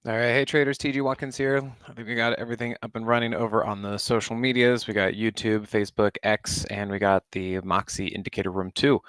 All right, hey traders, TG Watkins here. I think we got everything up and running over on the social medias. We got YouTube, Facebook, X, and we got the Moxie Indicator Room too.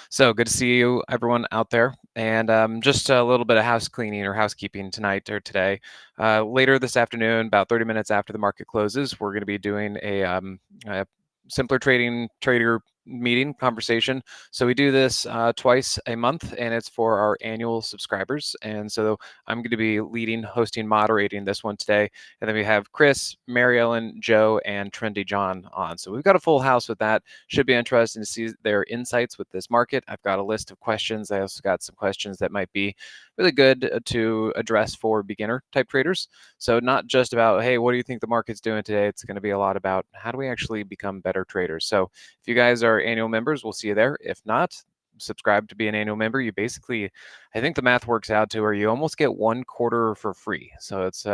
So good to see you, everyone out there. And just a little bit of house cleaning or housekeeping tonight or today. Later this afternoon, about 30 minutes after the market closes, we're going to be doing a simpler trading trader meeting conversation. So we do this twice a month, and it's for our annual subscribers. And so I'm going to be leading, hosting, moderating this one today. And then we have Chris, Mary Ellen, Joe, and Trendy John on. So we've got a full house with that. Should be interesting to see their insights with this market. I've got a list of questions. I also got some questions that might be really good to address for beginner type traders. So not just about, hey, what do you think the market's doing today? It's going to be a lot about how do we actually become better traders. So if you guys are annual members, we'll see you there. If not, subscribe to be an annual member. You basically, I think the math works out to where you almost get 1/4 for free. So it's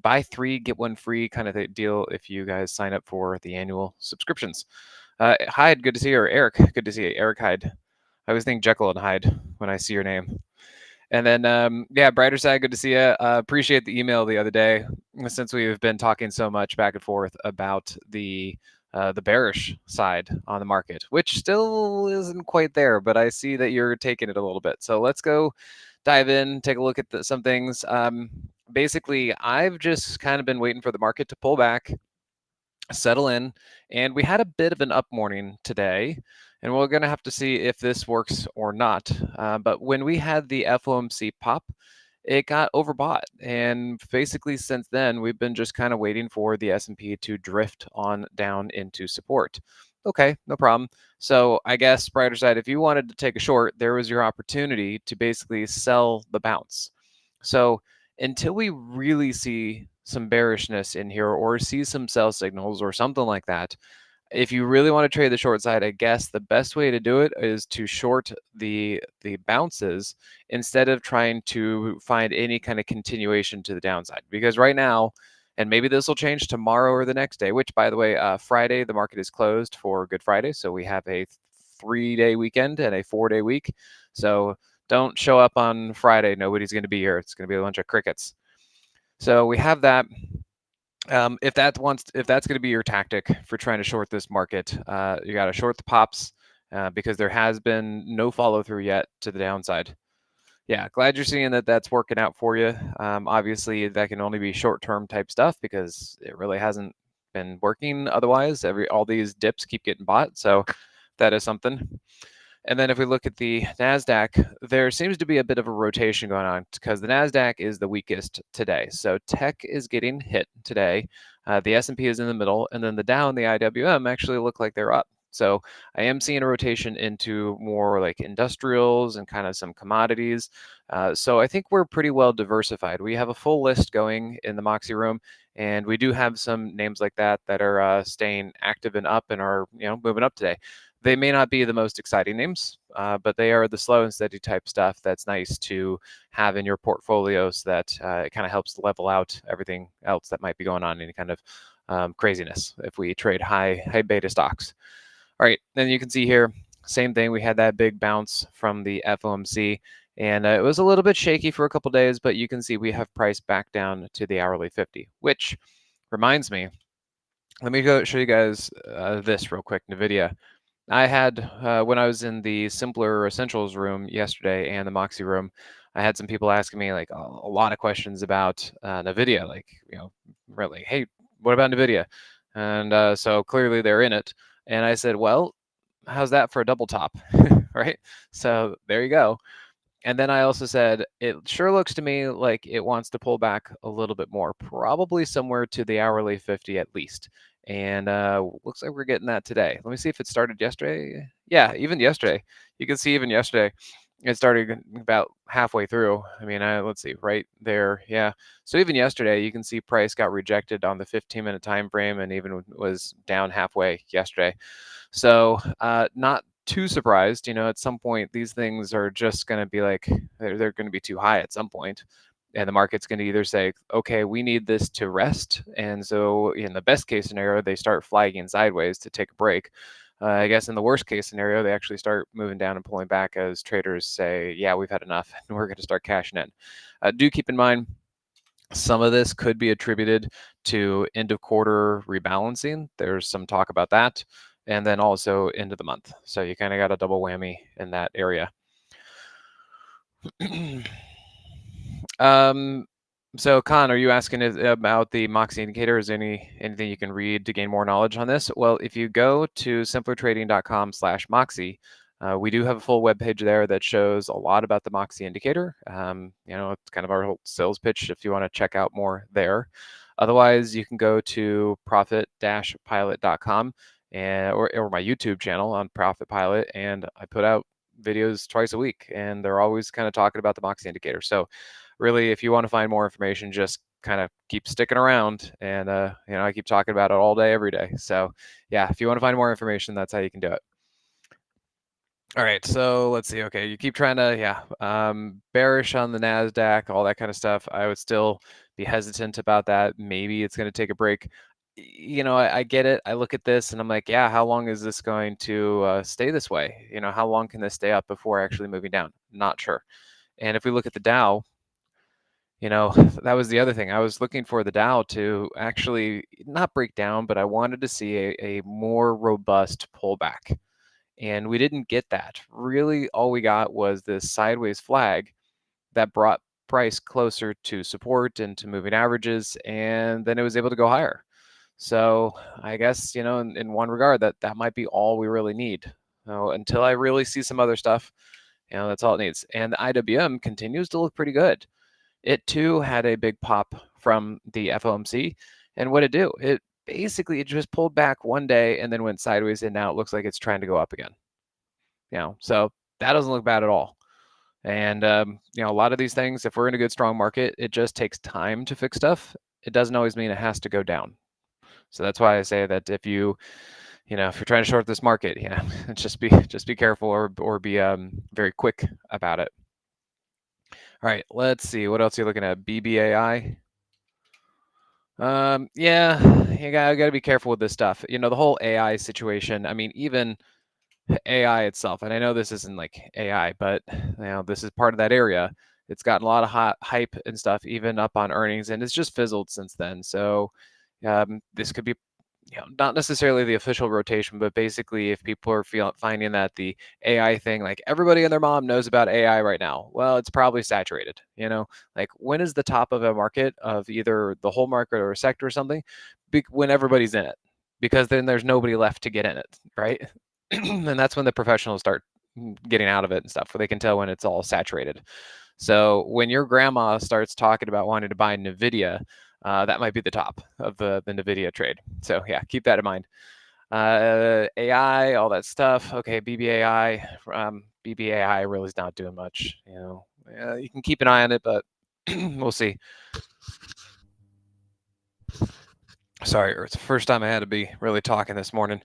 buy 3, get 1 free kind of deal if you guys sign up for the annual subscriptions. Hyde, good to see you. Or Eric, good to see you. Eric Hyde. I always think Jekyll and Hyde when I see your name. And then, yeah, brighter side, good to see you. Appreciate the email the other day, since we've been talking so much back and forth about the bearish side on the market, which still isn't quite there, but I see that you're taking it a little bit. So let's go dive in, take a look at some things. Basically, I've just kind of been waiting for the market to pull back, settle in, and we had a bit of an up morning today, and we're going to have to see if this works or not. But when we had the FOMC pop, it got overbought, and basically since then we've been just kind of waiting for the S&P to drift on down into support. Okay, no problem. So I guess brighter side, if you wanted to take a short, there was your opportunity to basically sell the bounce. So until we really see some bearishness in here or see some sell signals or something like that, if you really want to trade the short side, I guess the best way to do it is to short the bounces instead of trying to find any kind of continuation to the downside. Because right now, and maybe this will change tomorrow or the next day, which by the way, Friday, the market is closed for Good Friday. So we have a 3-day weekend and a 4-day week. So don't show up on Friday. Nobody's going to be here. It's going to be a bunch of crickets. So we have that. If that's going to be your tactic for trying to short this market, you got to short the pops because there has been no follow through yet to the downside. Yeah, glad you're seeing that that's working out for you. Obviously, that can only be short-term type stuff because it really hasn't been working otherwise. All these dips keep getting bought, so that is something. And then if we look at the NASDAQ, there seems to be a bit of a rotation going on because the NASDAQ is the weakest today. So tech is getting hit today. The S&P is in the middle, and then the Dow and the IWM actually look like they're up. So I am seeing a rotation into more like industrials and kind of some commodities. So I think we're pretty well diversified. We have a full list going in the Moxie room, and we do have some names like that that are staying active and up and are moving up today. They may not be the most exciting names, but they are the slow and steady type stuff that's nice to have in your portfolio so that it kind of helps level out everything else that might be going on, any kind of craziness if we trade high beta stocks. All right, then you can see here, same thing. We had that big bounce from the FOMC, and it was a little bit shaky for a couple days, but you can see we have price back down to the hourly 50, which reminds me, let me go show you guys this real quick, NVIDIA. I had, when I was in the Simpler Essentials room yesterday and the Moxie room, I had some people asking me like a lot of questions about NVIDIA, like, really, hey, what about NVIDIA? And so clearly they're in it. And I said, well, how's that for a double top, right? So there you go. And then I also said, it sure looks to me like it wants to pull back a little bit more, probably somewhere to the hourly 50 at least. And looks like we're getting that today. Let me see if it started yesterday. Yeah, even yesterday. You can see even yesterday, it started about halfway through. I mean, let's see, right there. Yeah. So even yesterday, you can see price got rejected on the 15-minute time frame and even was down halfway yesterday. So not too surprised. At some point, these things are just going to be like, they're going to be too high at some point. And the market's going to either say, okay, we need this to rest. And so in the best case scenario, they start flagging sideways to take a break. I guess in the worst case scenario, they actually start moving down and pulling back as traders say, yeah, we've had enough and we're going to start cashing in. Do keep in mind, Some of this could be attributed to end of quarter rebalancing. There's some talk about that. And then also end of the month. So you kind of got a double whammy in that area. So Khan, are you asking about the Moxie indicator? Is anything you can read to gain more knowledge on this? Well, if you go to simplertrading.com/Moxie, we do have a full web page there that shows a lot about the Moxie indicator. It's kind of our whole sales pitch if you want to check out more there. Otherwise, you can go to profit-pilot.com or my YouTube channel on Profit Pilot, and I put out videos twice a week, and they're always kind of talking about the Moxie indicator. So really, if you want to find more information, just kind of keep sticking around, and I keep talking about it all day, every day. So yeah, if you want to find more information, that's how you can do it. All right, so let's see. Okay, you keep trying to, bearish on the Nasdaq, all that kind of stuff. I would still be hesitant about that. Maybe it's going to take a break. I get it. I look at this and I'm like, yeah, how long is this going to stay this way? How long can this stay up before actually moving down? Not sure. And if we look at the Dow, that was the other thing. I was looking for the Dow to actually not break down, but I wanted to see a more robust pullback. And we didn't get that. Really, all we got was this sideways flag that brought price closer to support and to moving averages, and then it was able to go higher. So I guess, in one regard, that might be all we really need. Until I really see some other stuff, that's all it needs. And the IWM continues to look pretty good. It too had a big pop from the FOMC. And what it do? It just pulled back one day and then went sideways, and now it looks like it's trying to go up again. So that doesn't look bad at all. And a lot of these things, if we're in a good strong market, it just takes time to fix stuff. It doesn't always mean it has to go down. So that's why I say that if you're trying to short this market, just be careful or be very quick about it. All right, let's see what else you're looking at. BBAI. You gotta be careful with this stuff. The whole AI situation. I mean, even AI itself, and I know this isn't like AI, but this is part of that area. It's gotten a lot of hot hype and stuff, even up on earnings, and it's just fizzled since then. So this could be not necessarily the official rotation, but basically if people are finding that the AI thing, like everybody and their mom knows about AI right now, well, it's probably saturated. Like when is the top of a market of either the whole market or a sector or something? When everybody's in it, because then there's nobody left to get in it, right? And that's when the professionals start getting out of it and stuff, where they can tell when it's all saturated. So when your grandma starts talking about wanting to buy NVIDIA, that might be the top of the NVIDIA trade. So yeah, keep that in mind. AI, all that stuff. Okay, BBAI. BBAI really is not doing much. You can keep an eye on it, but we'll see. Sorry, it's the first time I had to be really talking this morning.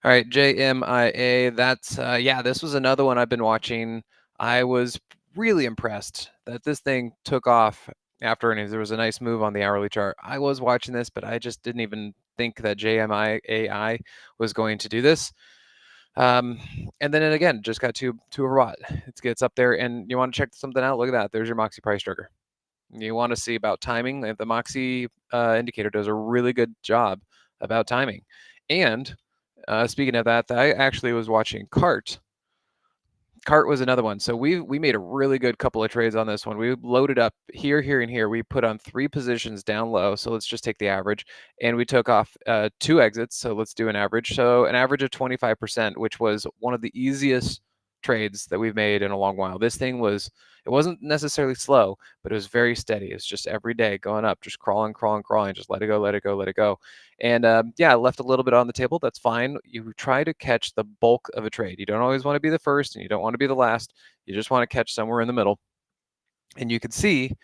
All right, JMIA. That's this was another one I've been watching. I was really impressed that this thing took off after earnings. There was a nice move on the hourly chart. I was watching this, but I just didn't even think that JMIAI was going to do this. And then it again just got too overbought. It gets up there, and you want to check something out. Look at that. There's your Moxie price trigger. You want to see about timing. The Moxie indicator does a really good job about timing. And speaking of that, I actually was watching CART. CART was another one. So we made a really good couple of trades on this one. We loaded up here, here, and here. We put on 3 positions down low. So let's just take the average. And we took off 2 exits. So let's do an average. So an average of 25%, which was one of the easiest trades that we've made in a long while. This thing it wasn't necessarily slow, but it was very steady. It's just every day going up, just crawling, just let it go, let it go, let it go. And I left a little bit on the table. That's fine. You try to catch the bulk of a trade. You don't always want to be the first, and you don't want to be the last. You just want to catch somewhere in the middle. And you can see,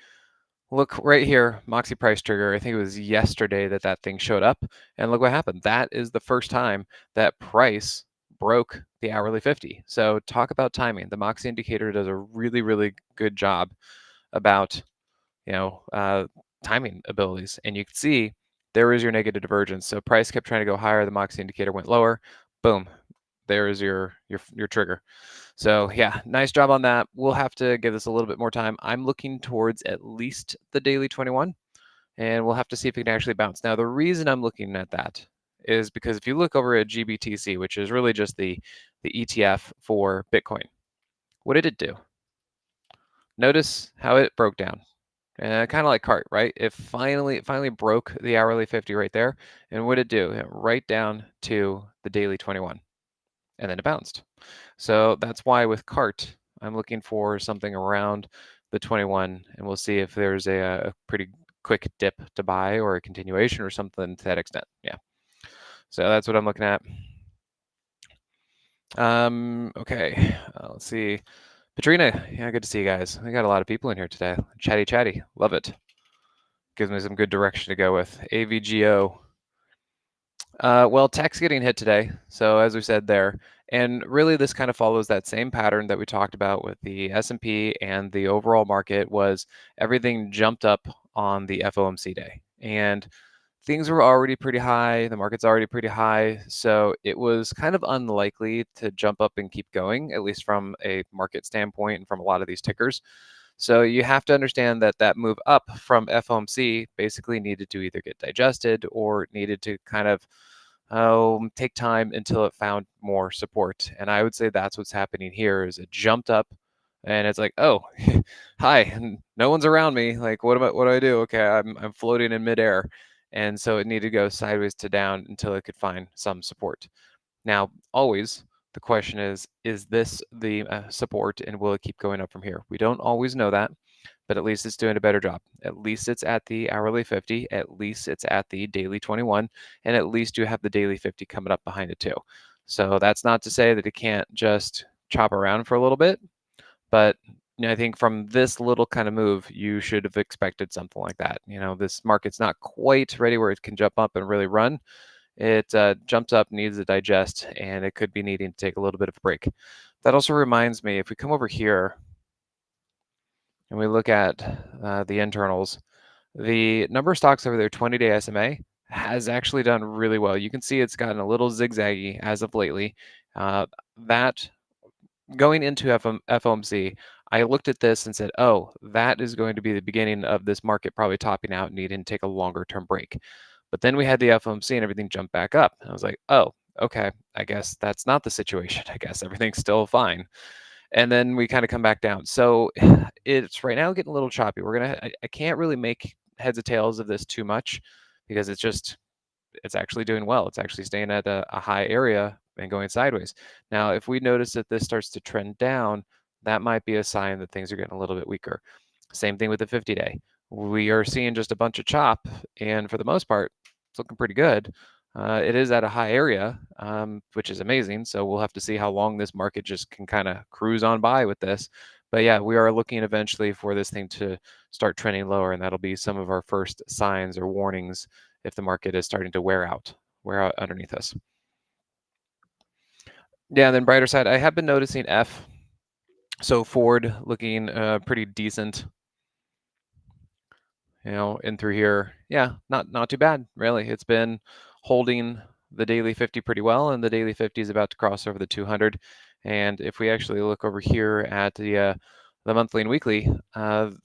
look right here, Moxie price trigger. I think it was yesterday that thing showed up. And look what happened. That is the first time that price broke the hourly 50. So talk about timing. The Moxie indicator does a really, really good job about, timing abilities. And you can see there is your negative divergence. So price kept trying to go higher. The Moxie indicator went lower. Boom. There is your trigger. So yeah, nice job on that. We'll have to give this a little bit more time. I'm looking towards at least the daily 21. and we'll have to see if it can actually bounce. Now, the reason I'm looking at that is because if you look over at GBTC, which is really just the ETF for Bitcoin, what did it do? Notice how it broke down. Kind of like CART, right? It finally broke the hourly 50 right there. And what did it do? It right down to the daily 21, and then it bounced. So that's why with CART, I'm looking for something around the 21, and we'll see if there's a pretty quick dip to buy or a continuation or something to that extent. Yeah. So that's what I'm looking at. Okay, let's see. Patrina, yeah, good to see you guys. We got a lot of people in here today. Chatty, love it. Gives me some good direction to go with. AVGO. Well, tech's getting hit today, so as we said there, and really this kind of follows that same pattern that we talked about with the S&P and the overall market was everything jumped up on the FOMC day. And things were already pretty high, the market's already pretty high, so it was kind of unlikely to jump up and keep going, at least from a market standpoint and from a lot of these tickers. So you have to understand that that move up from FOMC basically needed to either get digested or needed to kind of take time until it found more support. And I would say that's what's happening here is it jumped up and it's like, oh, hi, and no one's around me. Like, what do I do? Okay, I'm floating in midair. And so it needed to go sideways to down until it could find some support. Now, always the question is this the support and will it keep going up from here? We don't always know that, but at least it's doing a better job. At least it's at the hourly 50, at least it's at the daily 21, and at least you have the daily 50 coming up behind it too. So that's not to say that it can't just chop around for a little bit, but I think from this little kind of move, you should have expected something like that. This market's not quite ready where it can jump up and really run. It jumps up, needs to digest, and it could be needing to take a little bit of a break. That also reminds me, if we come over here and we look at the internals, the number of stocks over their 20-day SMA has actually done really well. You can see it's gotten a little zigzaggy as of lately. That going into FOMC, I looked at this and said, oh, that is going to be the beginning of this market probably topping out and needing to take a longer term break. But then we had the FOMC and everything jumped back up. And I was like, oh, okay, I guess that's not the situation. I guess everything's still fine. And then we kind of come back down. So it's right now getting a little choppy. I can't really make heads or tails of this too much because it's actually doing well. It's actually staying at a high area and going sideways. Now, if we notice that this starts to trend down, that might be a sign that things are getting a little bit weaker. Same thing with the 50-day. We are seeing just a bunch of chop, and for the most part, it's looking pretty good. It is at a high area, which is amazing. So we'll have to see how long this market just can kind of cruise on by with this. But yeah, we are looking eventually for this thing to start trending lower, and that'll be some of our first signs or warnings if the market is starting to wear out underneath us. Yeah, and then brighter side, I have been noticing F. So Ford looking pretty decent, in through here. Yeah, not too bad, really. It's been holding the daily 50 pretty well, and the daily 50 is about to cross over the 200. And if we actually look over here at the monthly and weekly,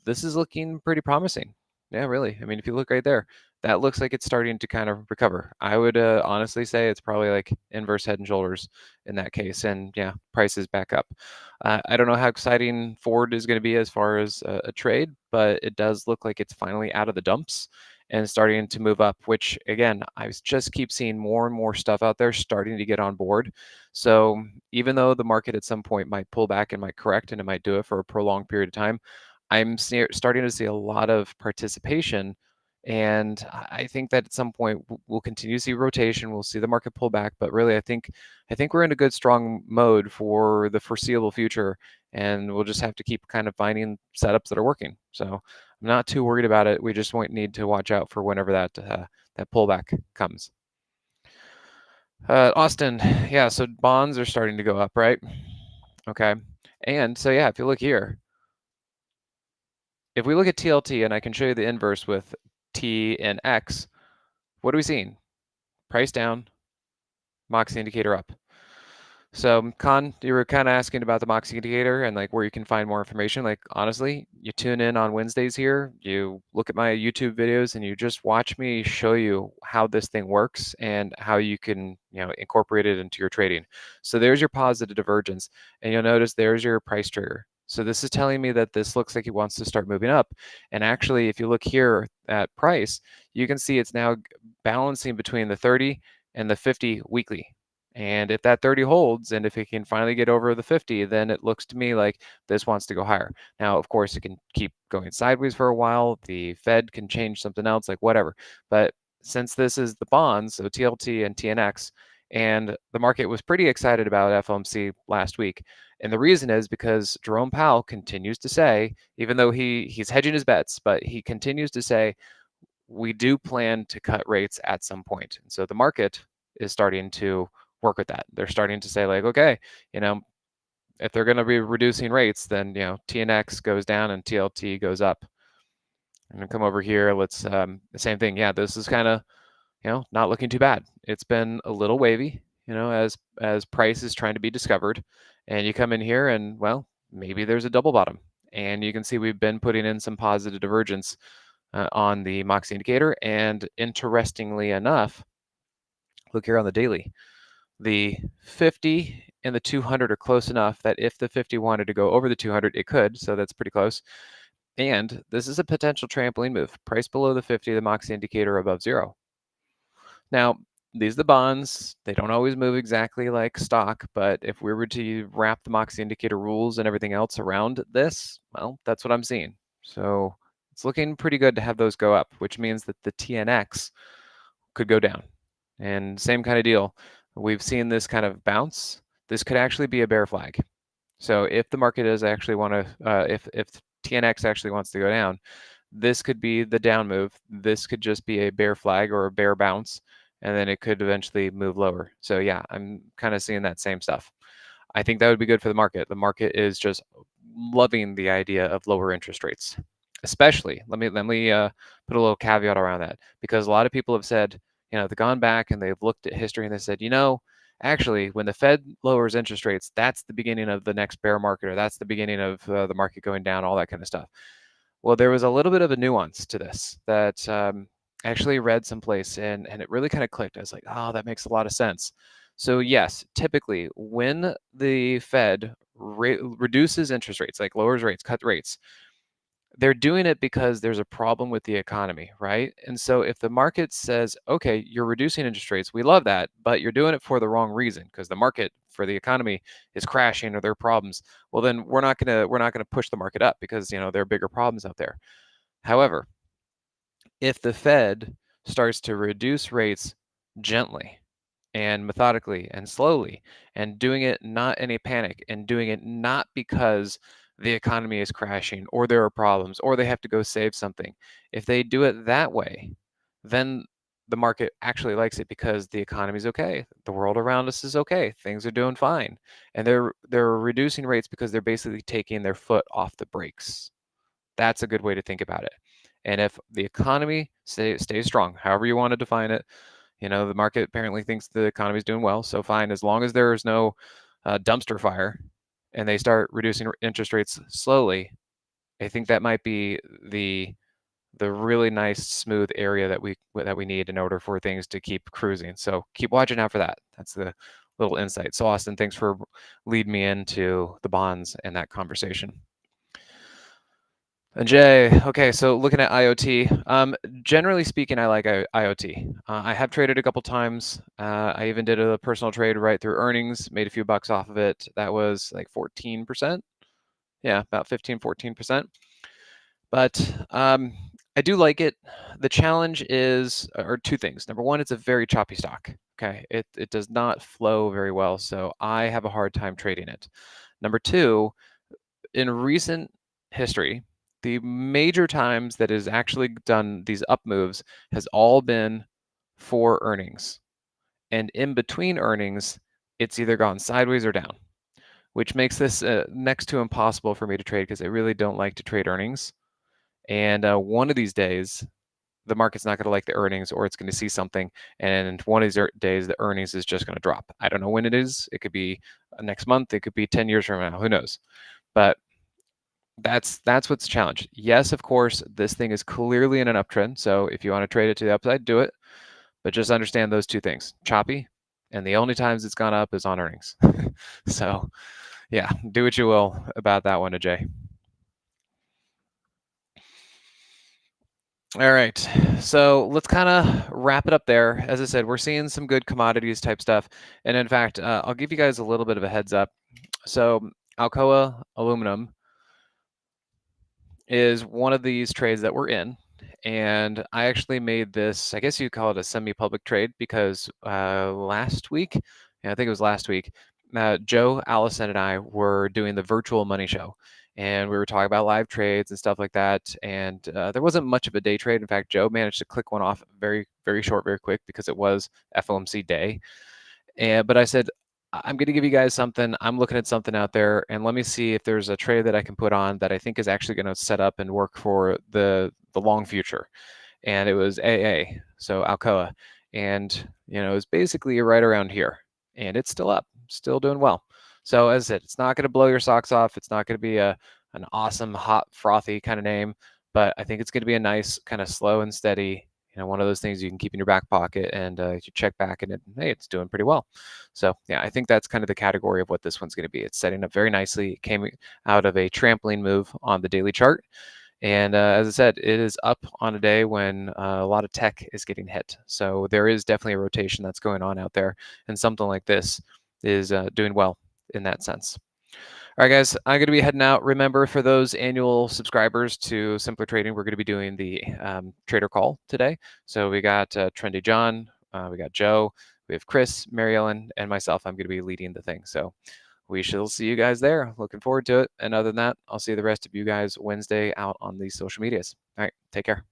this is looking pretty promising. Yeah, really. I mean, if you look right there, that looks like it's starting to kind of recover. I would honestly say it's probably like inverse head and shoulders in that case. And yeah, prices back up. I don't know how exciting Ford is going to be as far as a trade, but it does look like it's finally out of the dumps and starting to move up, which again, I just keep seeing more and more stuff out there starting to get on board. So even though the market at some point might pull back and might correct and it might do it for a prolonged period of time, I'm starting to see a lot of participation. And I think that at some point we'll continue to see rotation. We'll see the market pull back, but really, I think we're in a good, strong mode for the foreseeable future, and we'll just have to keep kind of finding setups that are working. So I'm not too worried about it. We just won't need to watch out for whenever that pullback comes. Austin, yeah. So bonds are starting to go up, right? Okay, and so yeah, if you look here, if we look at TLT, and I can show you the inverse with T and X, what are we seeing? Price down, Moxie indicator up. So, Con, you were kind of asking about the Moxie indicator and like where you can find more information. Like, honestly, you tune in on Wednesdays here, you look at my YouTube videos, and you just watch me show you how this thing works and how you can, incorporate it into your trading. So there's your positive divergence, and you'll notice there's your price trigger. So this is telling me that this looks like it wants to start moving up. And actually, if you look here at price, you can see it's now balancing between the 30 and the 50 weekly. And if that 30 holds, and if it can finally get over the 50, then it looks to me like this wants to go higher. Now, of course, it can keep going sideways for a while. The Fed can change something else, like whatever. But since this is the bonds, so TLT and TNX, and the market was pretty excited about FOMC last week. And the reason is because Jerome Powell continues to say, even though he's hedging his bets, but he continues to say, we do plan to cut rates at some point. And so the market is starting to work with that. They're starting to say like, okay, if they're going to be reducing rates, then TNX goes down and TLT goes up. And come over here. Let's the same thing. Yeah, this is kind of not looking too bad. It's been a little wavy, as price is trying to be discovered, and you come in here and well, maybe there's a double bottom, and you can see we've been putting in some positive divergence on the Moxie indicator, and interestingly enough, look here on the daily. The 50 and the 200 are close enough that if the 50 wanted to go over the 200, it could. So that's pretty close. And this is a potential trampoline move. Price below the 50, the Moxie indicator above 0. Now, these are the bonds. They don't always move exactly like stock, but if we were to wrap the Moxie indicator rules and everything else around this, well, that's what I'm seeing. So it's looking pretty good to have those go up, which means that the TNX could go down. And same kind of deal. We've seen this kind of bounce. This could actually be a bear flag. So if the market does actually want to, if TNX actually wants to go down, this could be the down move. This could just be a bear flag or a bear bounce, and then it could eventually move lower. So yeah, I'm kind of seeing that same stuff. I think that would be good for the market. The market is just loving the idea of lower interest rates, especially. Let me put a little caveat around that, because a lot of people have said, they've gone back and they've looked at history and they said, actually, when the Fed lowers interest rates, that's the beginning of the next bear market, or that's the beginning of the market going down, all that kind of stuff. Well, there was a little bit of a nuance to this that I actually read someplace, and it really kind of clicked. I was like, oh, that makes a lot of sense. So yes, typically when the Fed reduces interest rates, like lowers rates, cut rates, they're doing it because there's a problem with the economy, right? And so if the market says, okay, you're reducing interest rates, we love that, but you're doing it for the wrong reason because the market for the economy is crashing or there are problems. Well, then we're not gonna push the market up because there are bigger problems out there. However, if the Fed starts to reduce rates gently and methodically and slowly, and doing it not in a panic, and doing it not because the economy is crashing or there are problems or they have to go save something. If they do it that way, then the market actually likes it because the economy is okay. The world around us is okay. Things are doing fine. And they're reducing rates because they're basically taking their foot off the brakes. That's a good way to think about it. And if the economy stays strong, however you want to define it, the market apparently thinks the economy is doing well, so fine. As long as there is no dumpster fire and they start reducing interest rates slowly, I think that might be the really nice smooth area that we need in order for things to keep cruising. So keep watching out for that. That's the little insight. So Austin, thanks for leading me into the bonds and that conversation. And Jay, okay, so looking at IoT, generally speaking, I like IoT. I have traded a couple times. I even did a personal trade right through earnings, made a few bucks off of it. That was like 14%. Yeah, about 15, 14%. But I do like it. The challenge are two things. Number one, it's a very choppy stock. Okay, it does not flow very well, so I have a hard time trading it. Number two, in recent history, the major times that has actually done these up moves has all been for earnings. And in between earnings, it's either gone sideways or down, which makes this next to impossible for me to trade because I really don't like to trade earnings. And one of these days, the market's not going to like the earnings, or it's going to see something, and one of these days the earnings is just going to drop. I don't know when it is. It could be next month. It could be 10 years from now. Who knows? But that's what's the challenge. Yes, of course, this thing is clearly in an uptrend. So if you want to trade it to the upside, do it. But just understand those two things: choppy, and the only times it's gone up is on earnings. So yeah, do what you will about that one, Ajay. All right, so let's kind of wrap it up there. As I said, we're seeing some good commodities type stuff, and in fact, I'll give you guys a little bit of a heads up. So Alcoa Aluminum is one of these trades that we're in, and I actually made this, I guess you call it a semi-public trade, because last week, yeah, I think it was last week, Joe, Allison, and I were doing the virtual money show, and we were talking about live trades and stuff like that. And there wasn't much of a day trade. In fact, Joe managed to click one off very, very short, very quick, because it was FOMC day. But I said, I'm going to give you guys something. I'm looking at something out there, and let me see if there's a trade that I can put on that I think is actually going to set up and work for the long future. And it was AA, so Alcoa, and it was basically right around here, and it's still up, still doing well. So as I said, it's not going to blow your socks off. It's not going to be an awesome, hot, frothy kind of name, but I think it's going to be a nice kind of slow and steady, one of those things you can keep in your back pocket, and you check back and hey, it's doing pretty well. So yeah, I think that's kind of the category of what this one's going to be. It's setting up very nicely. It came out of a trampoline move on the daily chart. And as I said, it is up on a day when a lot of tech is getting hit. So there is definitely a rotation that's going on out there. And something like this is doing well in that sense. All right, guys, I'm going to be heading out. Remember, for those annual subscribers to Simpler Trading, we're going to be doing the trader call today. So we got Trendy John, we got Joe, we have Chris, Mary Ellen, and myself. I'm going to be leading the thing. So we shall see you guys there. Looking forward to it. And other than that, I'll see the rest of you guys Wednesday out on these social medias. All right, take care.